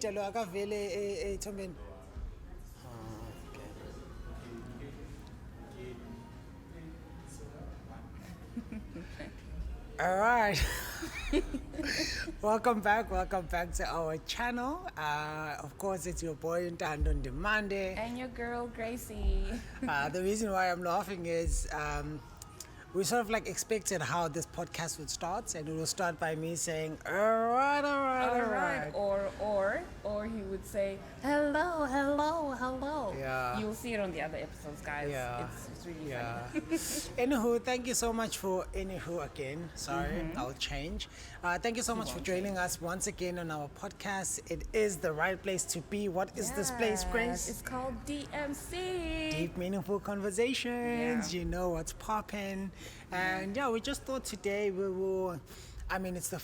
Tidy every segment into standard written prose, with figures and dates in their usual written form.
Peter lo akavele ethombeni. All right. Welcome back to our channel. Of course, it's your boy Ntando Ndimande. And your girl, Gracie. The reason why I'm laughing is we sort of like expected how this podcast would start, and it will start by me saying, all right. Or he would say, hello. Yeah. You'll see it on the other episodes, guys. Yeah. It's really Yeah. funny. Anywho, thank you so much for again. Sorry, I'll change. Thank you so much for joining us once again on our podcast. It is the right place to be. What is this place, Grace? It's called DMC. Deep, meaningful conversations. Yeah. You know what's popping. And yeah, we just thought today we will. I mean, it's the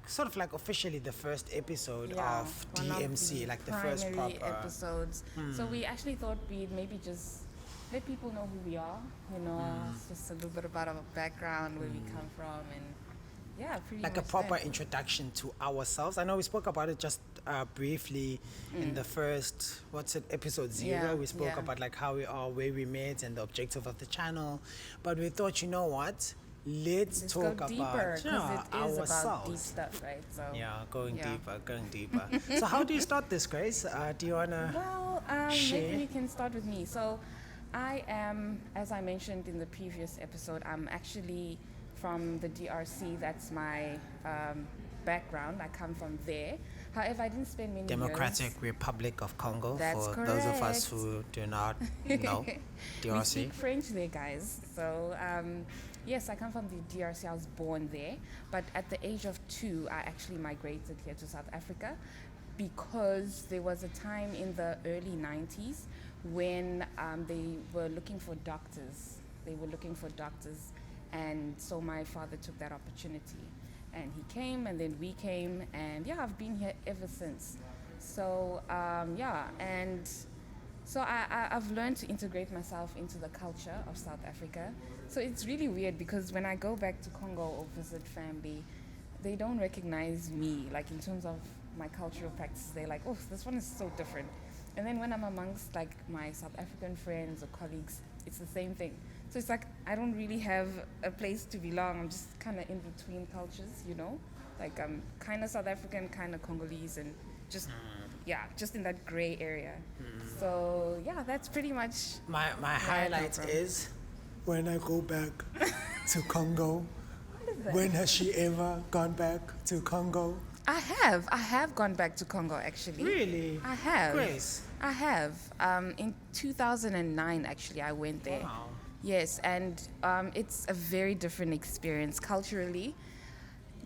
sort of like officially the first episode of one of DMC, the like the first primary proper episodes. So we actually thought we'd maybe just let people know who we are. It's just a little bit about our background, where we come from, and yeah, pretty like a much proper that. introduction to ourselves. I know we spoke about it just briefly in the first, episode 0. Yeah, We spoke yeah. about like how we are, where we met, and the objective of the channel. But we thought, you know what? Let's Let's talk go deeper, about because it is ourselves. about deep stuff, right? So Yeah, going Yeah. deeper. So how do you start this, Grace? Do you wanna? Well, Share. maybe we can start with me. So, I am, as I mentioned in the previous episode, I'm actually from the DRC. That's my background. I come from there. However, I didn't spend many Democratic years. Republic of Congo. That's for those of us correct. who do not know, We DRC. speak French there, guys. So, yes, I come from the DRC. I was born there. But at the age of 2, I actually migrated here to South Africa because there was a time in the early 90s when they were looking for doctors. And so my father took that opportunity. And he came, and then we came, and yeah, I've been here ever since. So, so I've learned to integrate myself into the culture of South Africa. So it's really weird because when I go back to Congo or visit family, they don't recognize me, like in terms of my cultural practices. They're like, oh, this one is so different. And then when I'm amongst like my South African friends or colleagues, it's the same thing. So it's like I don't really have a place to belong. I'm just kind of in between cultures, Like I'm kind of South African, kind of Congolese, and just just in that gray area. So yeah, that's pretty much My where I come highlight from. is when I go back to Congo. What is that? When has she ever gone back to Congo? I have gone back to Congo actually. Really? I have. Grace. I have. In 2009, actually, I went there. Wow. Yes, and it's a very different experience culturally.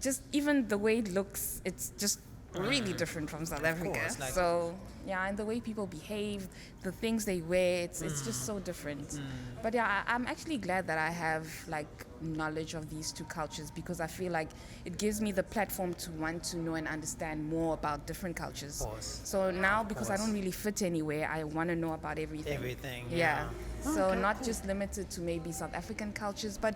Just even the way it looks, it's just really different from South Africa. course, like- So yeah, and the way people behave, the things they wear, it's just so different. But yeah, I'm actually glad that I have like knowledge of these two cultures because I feel like it gives me the platform to want to know and understand more about different cultures. Of course. So now because I course. don't really fit anywhere, I want to know about everything. Everything. Yeah. So Okay, not just limited to maybe South African cultures, but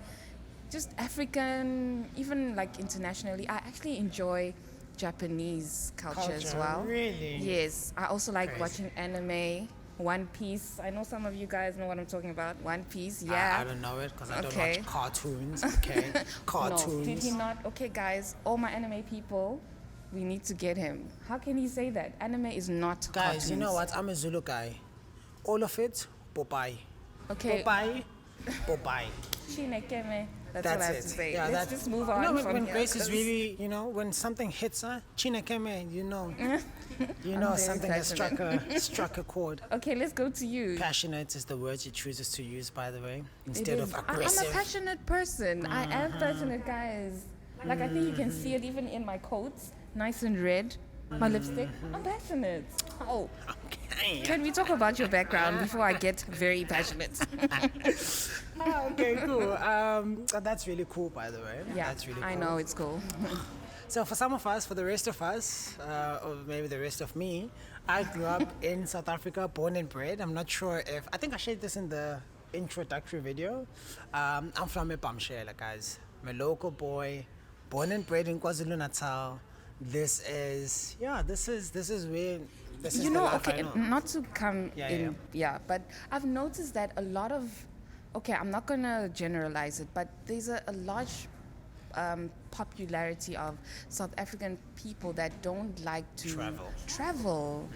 just African, even like internationally. I actually enjoy Japanese culture as Culture, well. really? Yes. I also like Crazy. watching anime. One Piece. I know some of you guys know what I'm talking about. One Piece. I Yeah. don't know it because I don't Okay. watch cartoons. Okay. Cartoons. No, did he not? Okay, guys, all my anime people, we need to get him. How can he say that? Anime is not Guys, cartoons. you know what? I'm a Zulu guy. All of it, Popeye. Okay. Popeye. Popeye. Chinekeme. That's That's all I have it. to say. Yeah, Let's just move on No, from when here, Grace is 'cause- really, when something hits her, Chinekeme, you know very something has struck a chord. Okay, let's go to you. Passionate is the word she chooses to use, by the way, It instead is- of I'm a aggressive. passionate person. I am passionate, guys. Like, I think you can see it even in my coats, nice and red. My lipstick. I'm passionate. Oh, Okay. can we talk about your background before I get very passionate? Okay, cool. That's really cool, by the way. Yeah, That's really cool. I know it's cool. So for some of us, for the rest of us, or maybe the rest of me, I grew up in South Africa, born and bred. I'm not sure if, I think I shared this in the introductory video. I'm from Epamshela, guys. I'm a local boy, born and bred in KwaZulu-Natal. this is where this is You the know, life I okay, know. not to come Yeah, in, yeah, but I've noticed that a lot of, okay, I'm not gonna generalize it, but there's a large popularity of South African people that don't like to travel.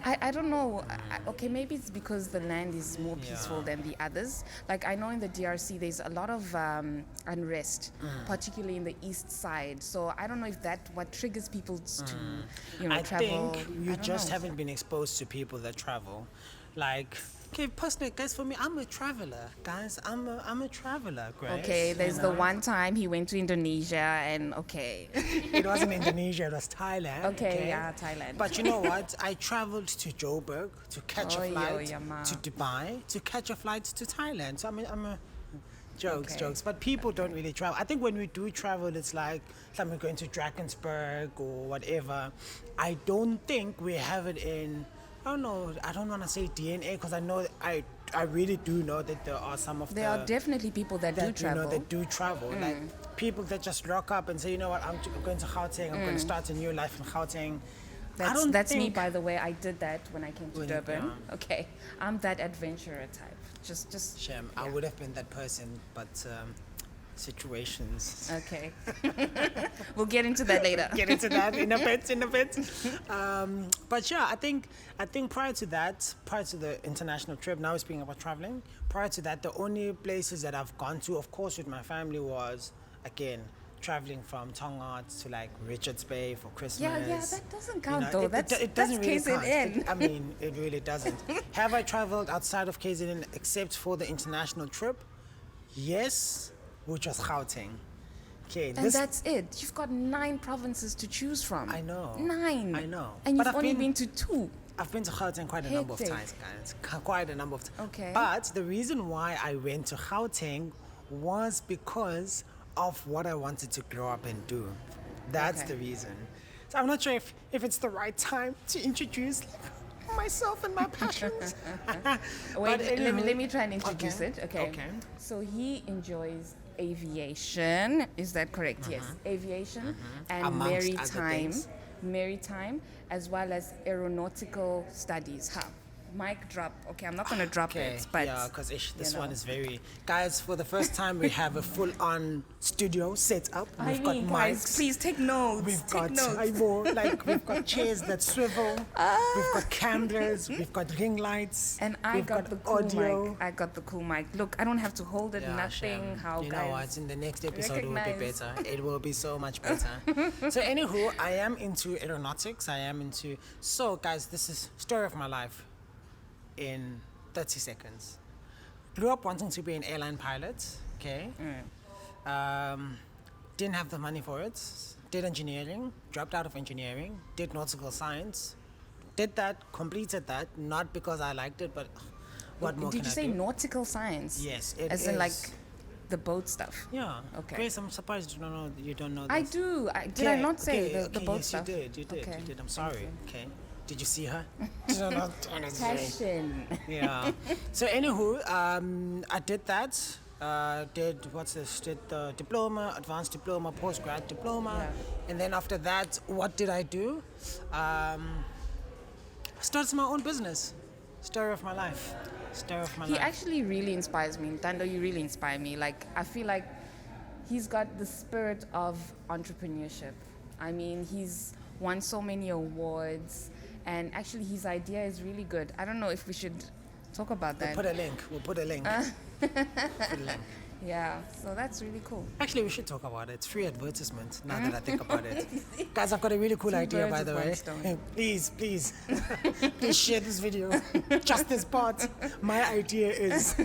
I don't know. Okay, maybe it's because the land is more peaceful Yeah. than the others. Like I know in the DRC, there's a lot of unrest, particularly in the east side. So I don't know if that what triggers people to, I travel. think you I don't just know. haven't been exposed to people that travel. Like, okay, personally, guys, for me, I'm a traveler. Guys, I'm a traveler, Grace. Okay, there's you the know? one time he went to Indonesia and okay. It wasn't Indonesia, it was Thailand. Okay, yeah, Thailand. But you know what? I traveled to Joburg to catch Oh, a yo, flight yeah, ma. to Dubai to catch a flight to Thailand. So I'm a jokes, Okay. jokes. But people don't really travel. I think when we do travel, it's like we're going to Drakensberg or whatever. I don't think we have it in. I don't know. I don't want to say DNA because I know I really do know that there are some of There are definitely people that do that travel. that do travel. Like people that just rock up and say, you know what, I'm going to Gauteng. I'm going to start a new life in Gauteng. That's me, by the way. I did that when I came to When- Durban. yeah. Okay, I'm that adventurer type. Just. Shem, I would have been that person, but situations. Okay. We'll get into that later. Get into that in a bit. But yeah, I think prior to the international trip, now we're speaking about traveling. Prior to that, the only places that I've gone to, of course, with my family was again traveling from Tonga to like Richards Bay for Christmas. Yeah, that doesn't You count know, though. it doesn't really count. KZN. I mean, it really doesn't. Have I traveled outside of KZN except for the international trip? Yes, which was Gauteng. Okay, And that's it. You've got 9 provinces to choose from. I know. 9. I know. And But you've I've only been- been to 2. I've been to Gauteng quite a number of Hectic. times, guys. Quite a number of times. Okay. But the reason why I went to Gauteng was because of what I wanted to grow up and do. That's Okay. the reason. So I'm not sure if it's the right time to introduce myself and my passions. Wait, But anyway- let me try and introduce Okay. it. Okay. Okay. So he enjoys aviation. Is that correct? Yes. Aviation and Mm-hmm. Amongst other things. maritime, as well as aeronautical studies. Huh. Mic drop. Okay, I'm not gonna drop Okay, it, but yeah, because this you one know. is very... Guys, for the first time, we have a full-on studio set up. I We've mean, got guys, mics. please take notes. We've take got notes. we've got chairs that swivel. We've got cameras. We've got ring lights. And I we've got the cool audio. mic. I got the cool mic. Look, I don't have to hold it. Yeah, nothing. Shem. How you guys? know what? In the next episode, it will be recognize. better. It will be so much better. So, anywho, I am into aeronautics. I am into. So, guys, this is story of my life in 30 seconds. Grew up wanting to be an airline pilot. Okay. Didn't have the money for it. Did engineering. Dropped out of engineering. Did nautical science. Did that. Completed that. Not because I liked it, but what more Did can you I say do? nautical science? Yes, it As in like is. the boat stuff. Yeah. Okay. Grace, I'm surprised you don't know this. I do. Did I not say the boat yes, stuff? you did. You did. Okay. You did. I'm Thank sorry. you. Okay. Did you see her? No, no, honestly. Passion. Yeah. So anywho, I did that. Did the diploma, advanced diploma, postgrad diploma, Yeah. and then after that, what did I do? Started my own business. Story of my life. Story of my He life. actually really inspires me. Tando, you really inspire me. Like, I feel like he's got the spirit of entrepreneurship. I mean, he's won so many awards, and actually his idea is really good. I don't know if we should talk about that. Put a link. We'll put a link. Put a link. Yeah, so that's really cool. Actually, we should talk about it. It's free advertisement now that I think about it. Guys, I've got a really cool Two idea, birds by the with one way. stone. Please, please share this video. Just this part. My idea is.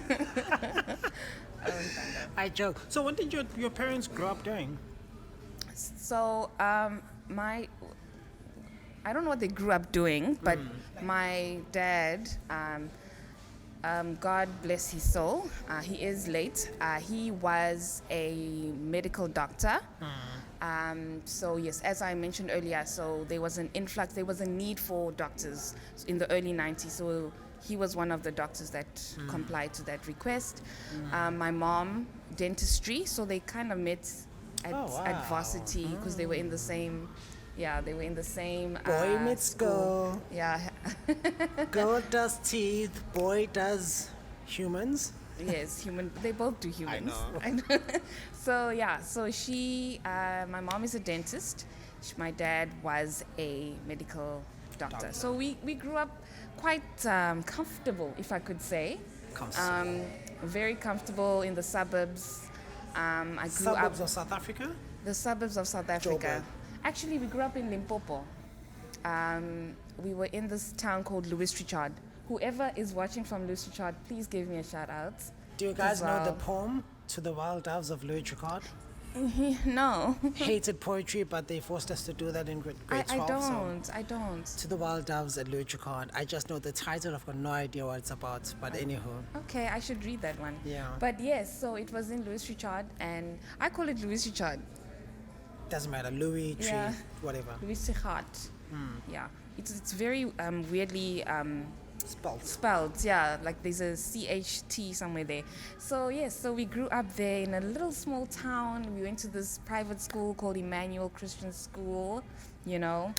I joke. So, what did your parents grow up doing? So, I don't know what they grew up doing, but my dad, God bless his soul, he is late. He was a medical doctor. So yes, as I mentioned earlier, so there was an influx, there was a need for doctors in the early 90s. So he was one of the doctors that complied to that request. My mom, dentistry, so they kind of met at, Oh, wow. at varsity because they were in the same Yeah, they were in the same Boy meets school. girl. Yeah, Girl does teeth. Boy does humans. yes, human. They both do humans. know. I know. So yeah, so my mom is a dentist. My dad was a medical doctor. So we grew up quite comfortable, if I could say. Very comfortable in the suburbs. I grew Suburbs up of South Africa. the suburbs of South Africa. Joburg. Actually, we grew up in Limpopo. We were in this town called Louis Trichardt. Whoever is watching from Louis Trichardt, please give me a shout out. Do you guys know the well. poem "To the Wild Doves of Louis Trichardt"? No, Hated poetry, but they forced us to do that in grade 12. I don't. To the Wild Doves at Louis Trichardt. I just know the title. I've got no idea what it's about. But anywho, Okay, I should read that one. Yeah. But yes, so it was in Louis Trichardt, and I call it Louis Trichardt. doesn't matter. Louis, tree, Yeah. whatever. Louis Trichardt. Yeah, it's very weirdly Spelt. spelled, yeah, like there's a CHT somewhere there. So yes, so we grew up there in a little small town. We went to this private school called Emmanuel Christian School, you know,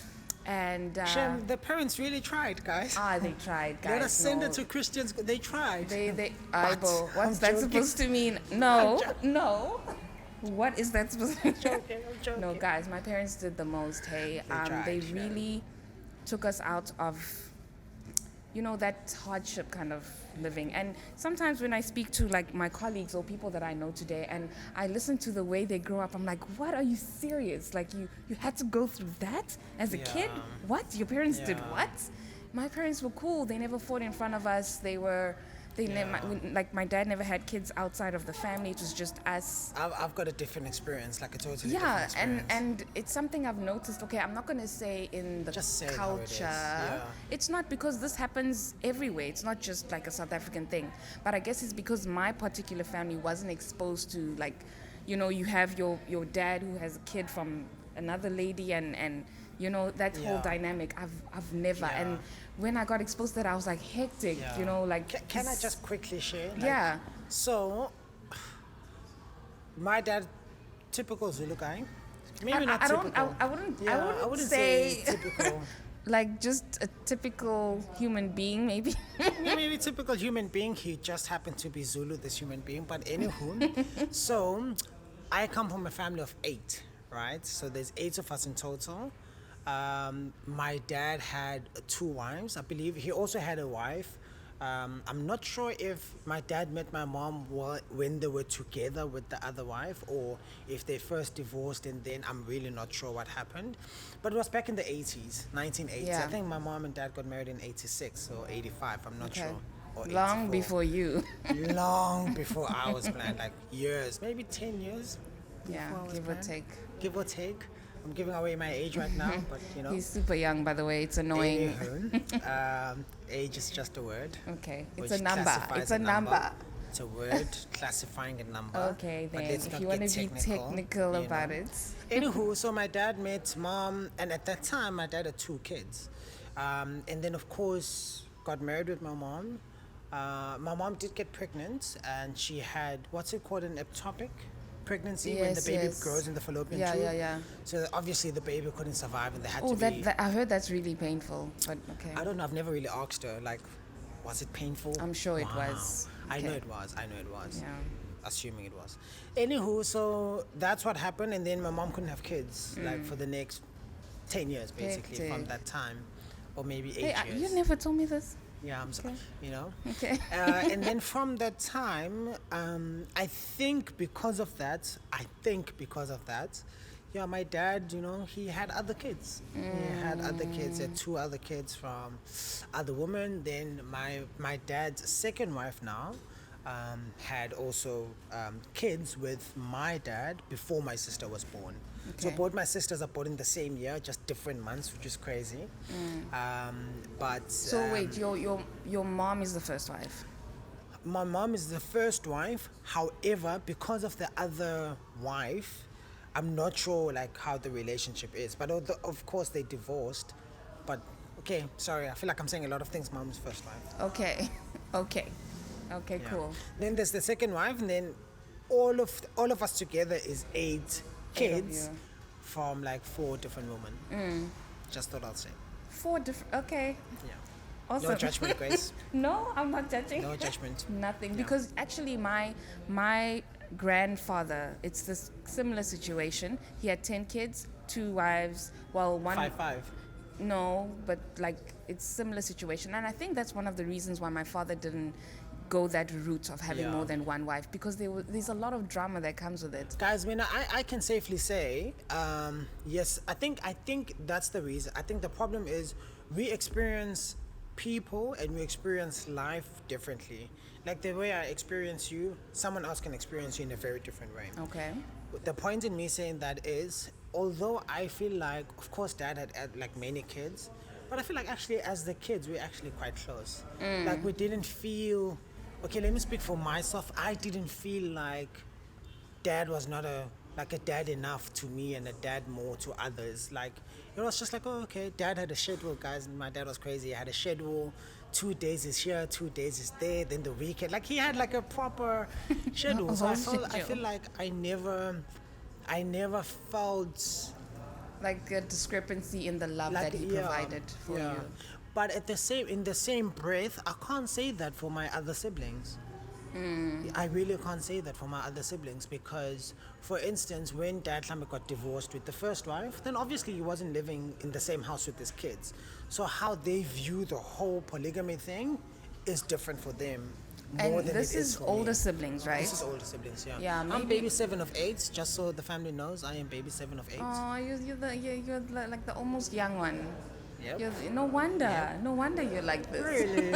and Shem, the parents really tried, guys. they tried, guys. Let us send no. it to Christians. They tried. They But Aibo, I'm what's that joking. supposed to mean? No, no. What is that supposed to mean? I'm joking. No, guys, my parents did the most. Hey, tried, they yeah. really took us out of, that hardship kind of living. And sometimes when I speak to like my colleagues or people that I know today, and I listen to the way they grow up, I'm like, what? Are you serious? Like you had to go through that as a kid? Yeah. What? Your parents did Yeah. what? My parents were cool. They never fought in front of us. My dad never had kids outside of the family. It was just us. I've got a different experience, like a totally Yeah, different experience. and it's something I've noticed. Okay, I'm not going to say in the Just say it how it is, culture. yeah. It's not because this happens everywhere. It's not just like a South African thing. But I guess it's because my particular family wasn't exposed to you have your dad who has a kid from another lady and that whole Yeah. dynamic. I've never. Yeah. And when I got exposed to that, I was like hectic. Yeah. Can I just quickly share? Yeah. So, my dad, typical Zulu guy. Maybe not I typical. don't. I wouldn't. Yeah, I wouldn't say say typical. like just a typical human being, maybe. Maybe typical human being. He just happened to be Zulu, this human being. But anywho, so I come from a family of 8, right? So there's 8 of us in total. My dad had 2 wives. I believe he also had a wife. I'm not sure if my dad met my mom when they were together with the other wife or if they first divorced and then I'm really not sure what happened. But it was back in the 80s, 1980s. Yeah. I think my mom and dad got married in 86 or 85, I'm not Okay. sure. Or Long 84. before you. Long before I was planned, like years, maybe 10 years. Yeah, before I was give or planned. take. Give or take. I'm giving away my age right now, but He's super young, by the way. It's annoying. Anywho, age is just a word. Okay, it's which a number. classifies It's a number. It's a word classifying a number. Okay, but then let's if not you want get to be technical you about know. it. Anywho, so my dad met mom, and at that time, my dad had 2 kids. And then, of course, got married with my mom. My mom did get pregnant, and she had, what's it called, an ectopic pregnancy when the Yes, baby yes. grows in the fallopian Yeah, tube. yeah. So obviously the baby couldn't survive, and they had Oh, to be. that I heard that's really painful, but okay. I don't know. I've never really asked her. Like, was it painful? I'm sure it Wow. was. I know Okay. it was. Yeah. Assuming it was. Anywho, so that's what happened, and then my mom couldn't have kids like for the next 10 years, basically, from Hectic. that time, or maybe 8 Hey, years. you never told me this. Yeah, I'm sorry. Okay. You know. Okay. And then from that time, I think because of that, yeah, my dad, he had other kids. He had other kids. He had 2 other kids from other women. Then my dad's second wife now had also kids with my dad before my sister was born. So Okay. both my sisters are born in the same year, just different months, which is crazy. But So wait, your mom is the first wife. my mom is the first wife. However, because of the other wife, I'm not sure like how the relationship is. But of course they divorced. But okay, sorry, I feel like I'm saying a lot of things. Mom's first wife. Okay. Okay. Okay, Yeah. cool. Then there's the second wife, and then all of us together is 8 Eight of kids you. from like 4 different women. Just thought I'll say. 4 different. Okay. Yeah. Awesome. No judgment, Grace. No, I'm not judging. No judgment. Nothing. Yeah. Because actually, my grandfather, it's this similar situation. He had 10 kids, 2 wives. Well, one. 5-5. No, but like it's similar situation, and I think that's one of the reasons why my father didn't go that route of having Yeah. more than one wife, because there's a lot of drama that comes with it. Guys, I mean, I can safely say, yes, I think that's the reason. I think the problem is we experience people and we experience life differently. Like the way I experience you, someone else can experience you in a very different way. Okay. The point in me saying that is, although I feel like, of course, Dad had like many kids, but I feel like actually as the kids, we're actually quite close. Like we didn't feel, okay, let me speak for myself. I didn't feel like Dad was not a dad enough to me and a dad more to others. Like, it was just like, oh, okay, Dad had a schedule, guys, and my dad was crazy. He had a schedule. 2 days is here, 2 days is there, then the weekend. Like, he had like a proper schedule. So I feel like I never felt Like a discrepancy in the love like, that he provided for you. But in the same breath, I can't say that for my other siblings. I really can't say that for my other siblings because, for instance, when Dad Tlame got divorced with the first wife, then obviously he wasn't living in the same house with his kids. So how they view the whole polygamy thing is different for them. More And than this it is for older me. siblings, right? This is older siblings, yeah. Yeah, I'm maybe- baby 7 of 8, just so the family knows. I am baby 7 of 8. Oh, you're like the almost young one. Yep. No wonder you're like this. Really?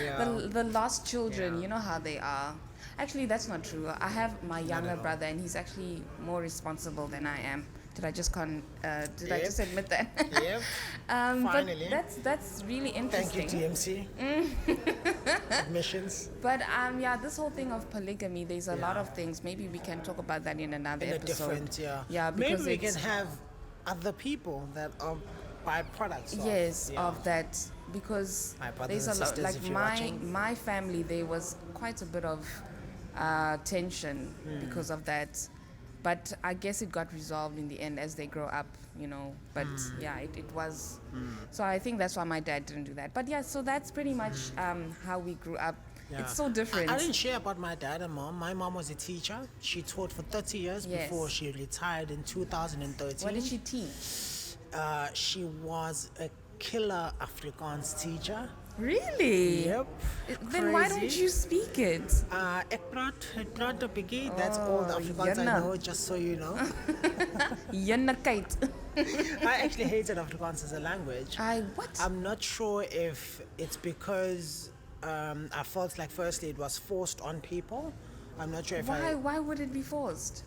Yeah. The lost children, Yeah. you know how they are. Actually, that's not true. I have my younger at all. brother, and he's actually more responsible than I am. Did I just I Yep. just admit that? Yep. But Finally. that's really Thank you, interesting. TMC. Admissions. But yeah, this whole thing of polygamy, there's a lot Yeah. of things. Maybe we can talk about that in another In a episode. different, yeah. Yeah, Maybe because we can it's- have other people that are byproducts. Yes, yeah. of that, because My brothers there's and a lot. sisters, Like if you're my watching. my family, there was quite a bit of tension because of that, but I guess it got resolved in the end as they grow up, you know. But yeah, it was. So I think that's why my dad didn't do that. But yeah, so that's pretty much how we grew up. Yeah. It's so different. I didn't share about my dad and mom. My mom was a teacher. She taught for 30 years Yes. before she retired in 2013. What did she teach? She was a killer Afrikaans teacher. Really? Yep. Then why don't Crazy. you speak it? Ek praat 'n bietjie. That's all the Oh, Afrikaans I jenne. know, just so you know. Jennerkeit. I actually hated Afrikaans as a language. What? I'm not sure if it's because I felt like firstly it was forced on people. I'm not sure if Why would it be forced?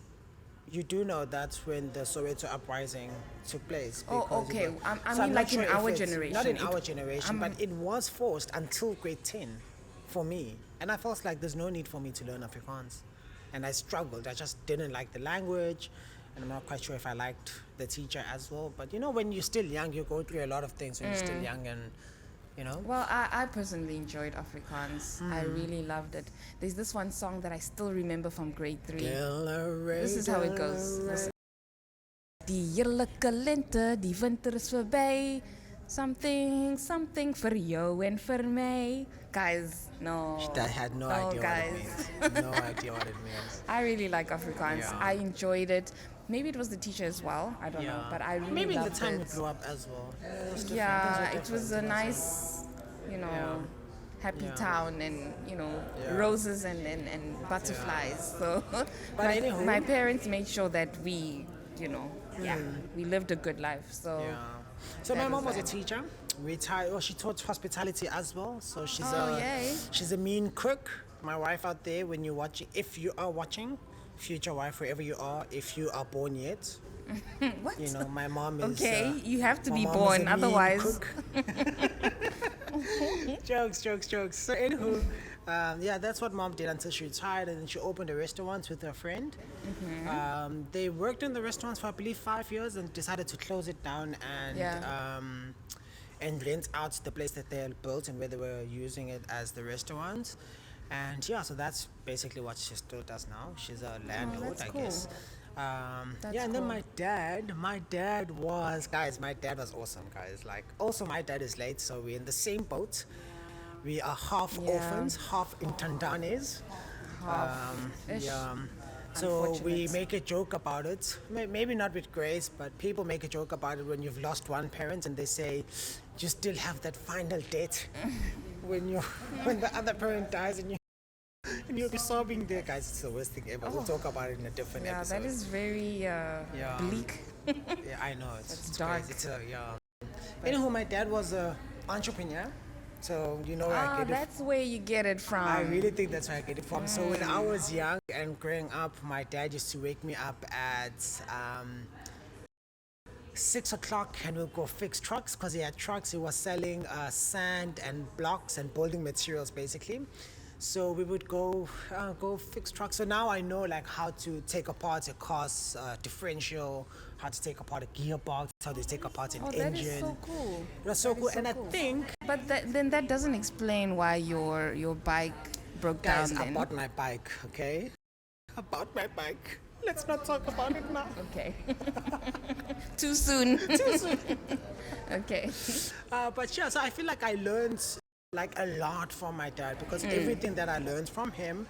you do know that's when the Soweto uprising took place. Oh, because it okay. was- I so I'm mean, not like in sure if our it's- generation. Not in It- our generation, but it was forced until grade 10 for me. And I felt like there's no need for me to learn Afrikaans. And I struggled. I just didn't like the language. And I'm not quite sure if I liked the teacher as well. But you know, when you're still young, you go through a lot of things when you're still young and, you know. Well, I personally enjoyed Afrikaans. I really loved it. There's this one song that I still remember from grade 3. This is how it goes. Die heerlijke lente, die winter is voorbij. Something vir jou en vir my. Guys, no. I had no idea guys. what it means. No idea what it means. I really like Afrikaans. Yeah. I enjoyed it. Maybe it was the teacher as well. I don't know. But I really Maybe in the loved time we it. grew up as well. It was different. Yeah, Things it were was a different. nice, you know, Yeah. happy Yeah. town and, you know, Yeah. roses and butterflies. So anywho- my parents made sure that we, you know, we lived a good life. So Yeah. So That my was mom was a that. teacher. Retired. Well, she taught hospitality as well. So she's Oh, yay. she's a mean cook. My wife out there, when you're watching, if you are watching, future wife, wherever you are, if you are born yet, what? you know, my mom is. Okay, you have to my be mom is born, a mean otherwise. cook. Jokes. So anywho, yeah, that's what mom did until she retired, and then she opened a restaurant with her friend. They worked in the restaurants for I believe 5 years and decided to close it down and rent out the place that they had built and where they were using it as the restaurant. And yeah, so that's basically what she still does now. She's a landlord, that's I cool. guess. That's Yeah, and then cool. my dad was awesome, guys. Like, also my dad is late, so we're in the same boat. We are half Yeah. orphans, half Intandanes. Ish. Yeah. So we Unfortunate. make a joke about it. Maybe not with Grace, but people make a joke about it when you've lost one parent and they say, you still have that final debt when you when the other parent dies and you'll be sobbing there, guys. It's the worst thing ever. We'll talk about it in a different Yeah, episode. that is very Yeah. bleak. Yeah, I know. It's dark. crazy. It's a, yeah. Anywho, my dad was a entrepreneur, so you know where I Ah, get it. that's where you get it from. I really think that's where I get it from. So when I was young and growing up, my dad used to wake me up at 6 o'clock and we'll go fix trucks because he had trucks. He was selling sand and blocks and building materials basically. So we would go fix trucks. So now I know like how to take apart a car's differential, how to take apart a gearbox, how to take apart an Oh, that engine. is so cool. It was so That is cool, so and cool. I think But then that doesn't explain why your bike broke guys, down I then. bought my bike. Okay, I bought my bike. Let's not talk about it now. Okay. Too soon. Too soon. Okay. But yeah, so I feel like I learned like a lot from my dad because everything that I learned from him,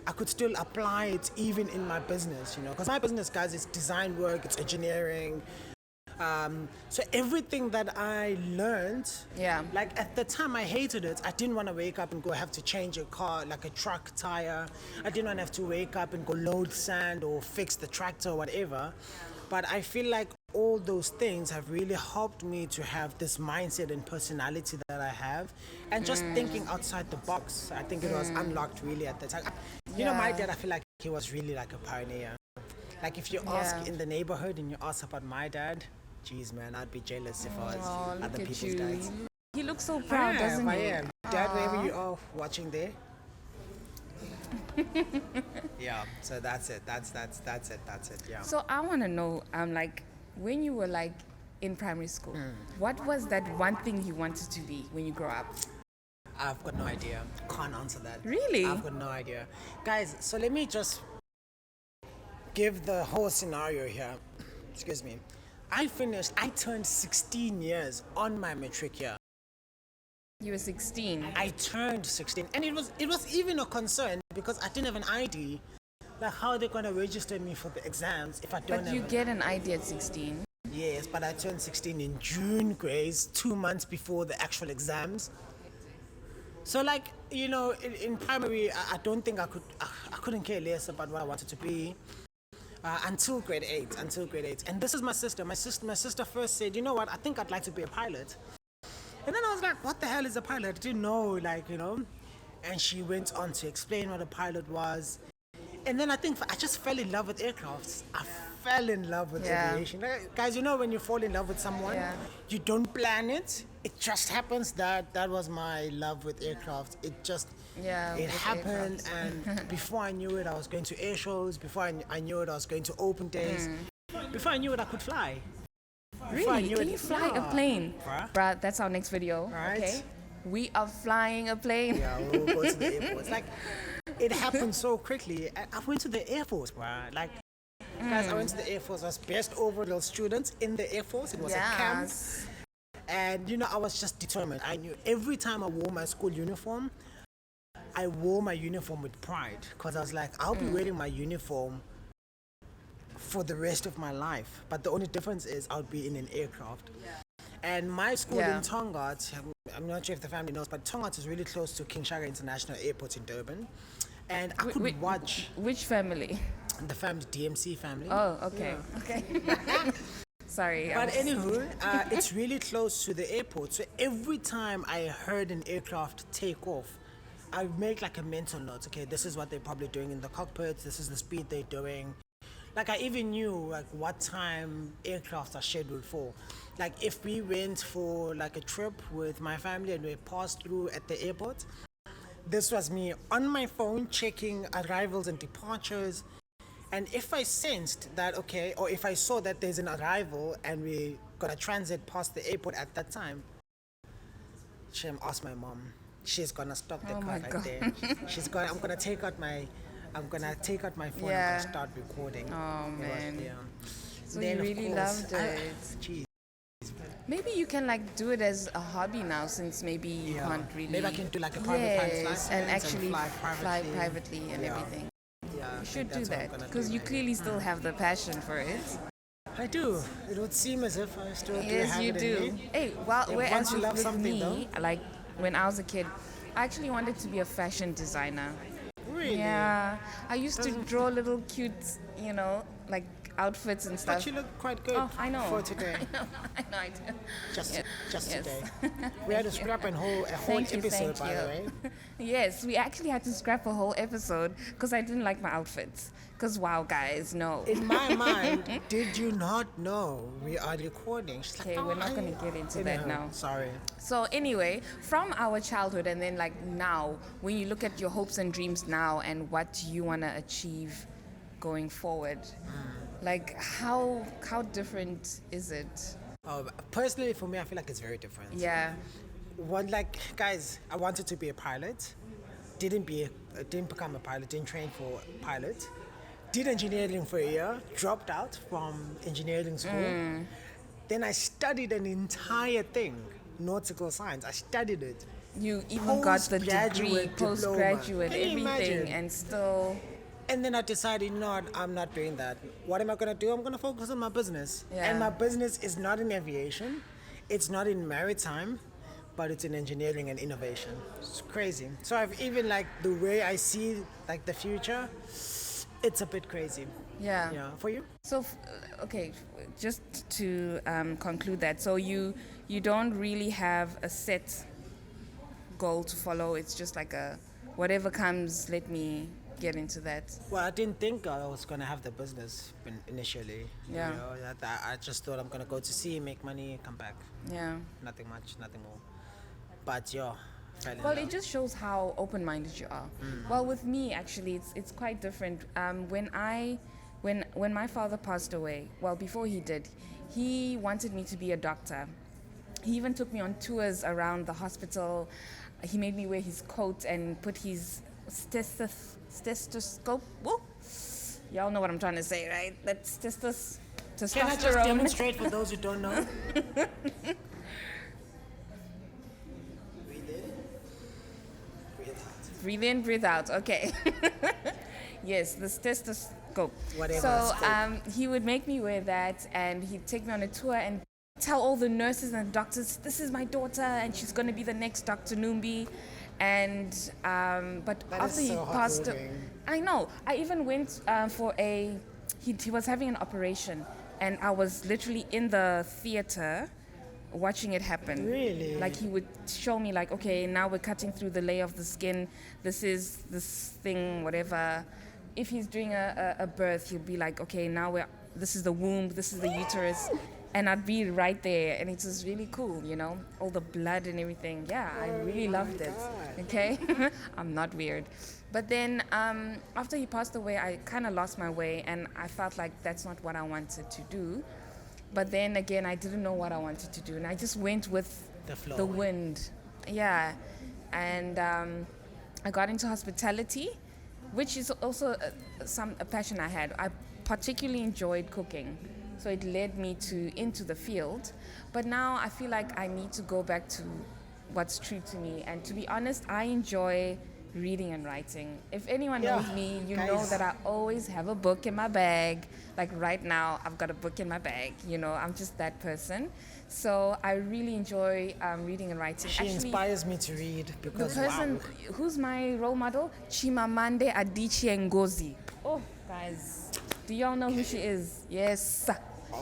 I could still apply it even in my business, you know, because my business, guys, is design work, it's engineering. So everything that I learned, Yeah. like at the time I hated it. I didn't want to wake up and go have to change a car, like a truck tire. I didn't want to have to wake up and go load sand or fix the tractor or whatever. But I feel like all those things have really helped me to have this mindset and personality that I have, and just thinking outside the box. I think it was unlocked really at the time. You know, my Yeah. dad, I feel like he was really like a pioneer. Like if you ask Yeah. in the neighborhood and you ask about my dad, geez, man, I'd be jealous if I was Oh, look other at people's you. dads. He looks so proud, doesn't I he? am. Dad, wherever you are watching there. Yeah, so that's it. That's it. Yeah. So I want to know, like, when you were like in primary school, what was that one thing you wanted to be when you grow up? I've got no idea. Can't answer that. Really? I've got no idea. Guys, so let me just give the whole scenario here. Excuse me. I turned 16 years on my matric year. You were 16. I turned 16 and it was even a concern because I didn't have an ID. Like how are they gonna register me for the exams if I don't But have you an get an ID at 16. Yes, but I turned 16 in June, Grace, 2 months before the actual exams. So like, you know, in primary, I don't think I couldn't care less about what I wanted to be until grade 8, And this is my sister. My sister first said, you know what, I think I'd like to be a pilot. And then I was like, what the hell is a pilot? I didn't know, like, you know. And she went on to explain what a pilot was. And then I think I just fell in love with aircrafts. I fell in love with Yeah. aviation. Like, guys, you know when you fall in love with someone, Yeah. you don't plan it. It just happens that was my love with aircraft. It just Yeah, it with happened, and before I knew it, I was going to air shows. Before I knew it, I was going to open days. Before I knew it, I could fly. Before I Really? knew Can it- you fly a Yeah. plane? Bruh. Bruh, that's our next video. Right. Okay. We are flying a plane. Yeah, we'll go to the airport. It's like it happened so quickly. I went to the Air Force, bro. Like, guys, I went to the Air Force. I was best overall student in the Air Force. It was a camp. Yes. And, you know, I was just determined. I knew every time I wore my school uniform, I wore my uniform with pride. Because I was like, I'll be wearing my uniform for the rest of my life. But the only difference is I'll be in an aircraft. And my school Yeah. in Tongaat, I'm not sure if the family knows, but Tongaat is really close to King Shaka International Airport in Durban. And I could watch Which family? the family, DMC family. Oh, okay. Okay. Sorry. But anywho, it's really close to the airport. So every time I heard an aircraft take off, I would make like a mental note. Okay, this is what they're probably doing in the cockpits. This is the speed they're doing. Like I even knew like what time aircrafts are scheduled for. Like if we went for like a trip with my family and we passed through at the airport, this was me on my phone checking arrivals and departures. And if I sensed that, okay, or if I saw that there's an arrival and we gonna transit past the airport at that time, Shem, ask my mom. She's gonna stop the Oh car my right God. there. I'm gonna take out I'm gonna take out my phone. I'm Yeah. gonna start recording. Oh, It was- man. yeah. So Then, you of really course, loved it. Geez. Maybe you can like do it as a hobby now, since maybe you Yeah. can't really. Maybe I can do like a private pilot's Yes, license and actually fly privately. privately and Yeah. everything. Yeah, I You think should do that's what I'm that gonna because do, you maybe. clearly still have the passion for it. I do. It would seem as if I still do Yes, have you it in do. me. Hey, well, Yeah, whereas once you love with something, me, like when I was a kid, I actually wanted to be a fashion designer. Really? Yeah, I used to draw little cute, like outfits and stuff. But you look quite good Oh, I know. for today. I know, I do. Just, Yes. just Yes. today. We had to scrap a whole Thank you, episode, thank by the you. way. Yes, we actually had to scrap a whole episode because I didn't like my outfits. Because wow, guys, no. In my mind, did you not know we are recording? She's like, Okay, "Oh, we're not I-" gonna get into that Anyhow, now. Sorry. So anyway, from our childhood and then like now, when you look at your hopes and dreams now and what you want to achieve going forward, like how different is it? Personally, for me, I feel like it's very different. Yeah. Guys, I wanted to be a pilot. Didn't become a pilot. Didn't train for a pilot. Did engineering for a year. Dropped out from engineering school. Then I studied an entire thing, nautical science. I studied it. You even got the degree, Postgraduate diploma. postgraduate, Can you everything, imagine? and still, And then I decided, you know what, I'm not doing that. What am I going to do? I'm going to focus on my business. Yeah. And my business is not in aviation, it's not in maritime, but it's in engineering and innovation. It's crazy. So I've even like the way I see like the future, it's a bit crazy. yeah. Yeah. For you? So, okay, just to conclude that, so you don't really have a set goal to follow. It's just like a whatever comes. Let me get into that. Well, I didn't think I was going to have the business initially. Yeah. You know, I just thought I'm going to go to sea, make money, come back. Yeah. Nothing much, nothing more. But yeah, fell in Well, love. it just shows how open-minded you are. Well, with me, actually, it's quite different. When my father passed away, well, before he did, he wanted me to be a doctor. He even took me on tours around the hospital. He made me wear his coat and put his stethoscope. Whoa. Y'all know what I'm trying to say, right? That's testosterone. Can I just demonstrate for those who don't know? Breathe in, breathe out. Okay. Yes, the stethoscope. Whatever, So scope. he would make me wear that, and he'd take me on a tour and tell all the nurses and doctors, "This is my daughter, and she's going to be the next Dr. Numbi." And but That after is he so passed, heartwarming. I know. I even went for a. He was having an operation, and I was literally in the theater watching it happen. Really? Like he would show me like, okay, now we're cutting through the layer of the skin. This is this thing, whatever. If he's doing a birth, he'll be like, okay, now this is the womb, this is the uterus. And I'd be right there, and it was really cool, all the blood and everything. Yeah, I really loved it. Okay, I'm not weird. But then after he passed away, I kind of lost my way, and I felt like that's not what I wanted to do. But then again, I didn't know what I wanted to do, and I just went with The flow. the wind. Yeah, and I got into hospitality, which is also a passion I had. I particularly enjoyed cooking, so it led me into the field. But now I feel like I need to go back to what's true to me. And to be honest, I enjoy reading and writing. If anyone Yeah, knows me, you know guys. that I always have a book in my bag. Like right now, I've got a book in my bag. I'm just that person. So I really enjoy reading and writing. She inspires me to read The because person wow. who's my role model, Chimamande Adichie Ngozi. Oh, guys, do y'all know who she is? Yes.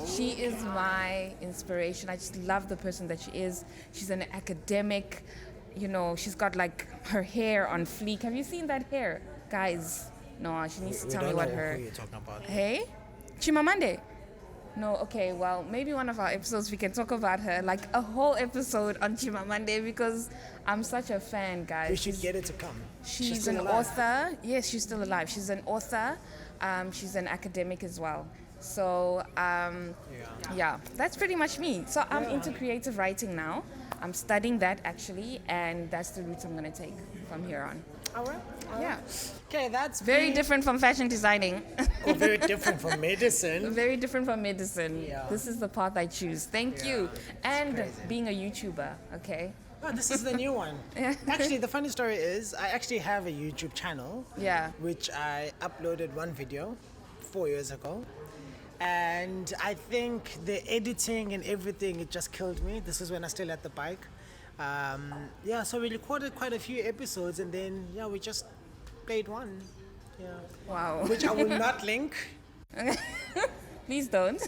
She is my inspiration. I just love the person that she is. She's an academic. She's got like her hair on fleek. Have you seen that hair? Guys, no, she needs to We tell me don't what know her... who you're talking about. Hey? Chimamande? No, okay, well, maybe one of our episodes we can talk about her, like a whole episode on Chimamande, because I'm such a fan, guys. We should get it to come. She's still an alive. author. Yes, she's still alive. She's an author. She's an academic as well. So, yeah, that's pretty much me. So I'm into creative writing now. I'm studying that actually, and that's the route I'm going to take from here on. All right. Yeah. Okay, that's Very me. different from fashion designing. Or very different from medicine. Very different from medicine. Yeah. This is the path I choose. Thank you. And crazy. being a YouTuber, okay? Oh, this is the new one. Yeah. Actually, the funny story is I actually have a YouTube channel. Yeah. Which I uploaded one video 4 years ago. And I think the editing and everything, it just killed me. This is when I still had the bike. Yeah, so we recorded quite a few episodes and then, yeah, we just played one. Yeah. Wow. Which I will not link. Please don't.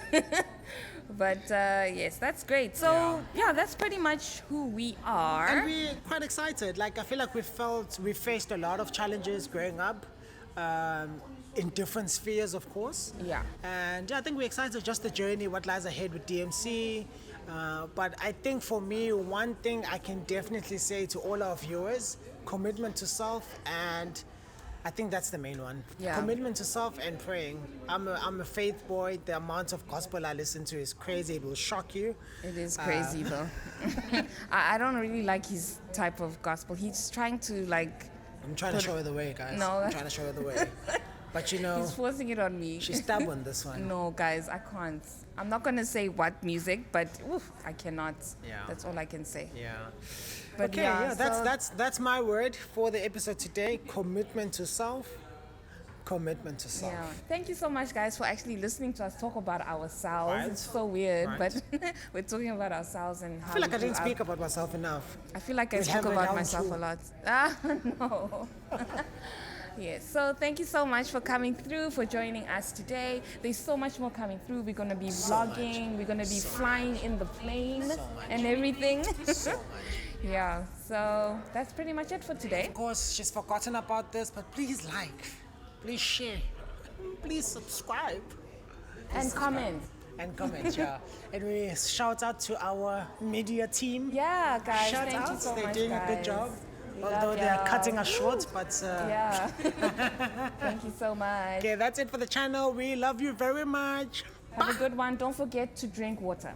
But yes, that's great. So yeah, that's pretty much who we And are. we're quite excited. Like, I feel like we faced a lot of challenges growing up. In different spheres, of course. Yeah. And yeah, I think we're excited just the journey, what lies ahead with DMC. But I think for me, one thing I can definitely say to all our viewers, commitment to self, and I think that's the main one. Yeah. Commitment to self and praying. I'm a faith boy. The amount of gospel I listen to is crazy. It will shock you. It is crazy though. I don't really like his type of gospel. He's trying to like, I'm trying to show her the way, guys. No. I'm trying to show her the way. But you know, he's forcing it on me. she's stubborn, this one. No, guys, I can't. I'm not gonna say what music, but oof, I cannot. Yeah. That's all I can say. Yeah. But Okay, yeah, yeah, so- that's my word for the episode today. Commitment to self. Commitment to self. Yeah. Thank you so much, guys, for actually listening to us talk about ourselves. Right. It's so weird, Right. but we're talking about ourselves and how I feel like we I didn't do speak about myself enough. I feel like I We spoke have it about down myself too. a lot. Ah, no. Yes, so thank you so much for coming through, for joining us today. There's so much more coming through. We're going to be vlogging, we're going to be flying in the plane and everything. So much. Yeah, so that's pretty much it for today. Of course, she's forgotten about this, but please like, please share, please subscribe, And comment. and comment. Yeah. And we shout out to our media team. Yeah, guys, Shout thank out. you so They're much, doing guys. a good job. We Although love they are y'all. cutting us short, but Yeah. Thank you so much. okay, that's it for the channel. We love you very much. Have a good one. Don't forget to drink water.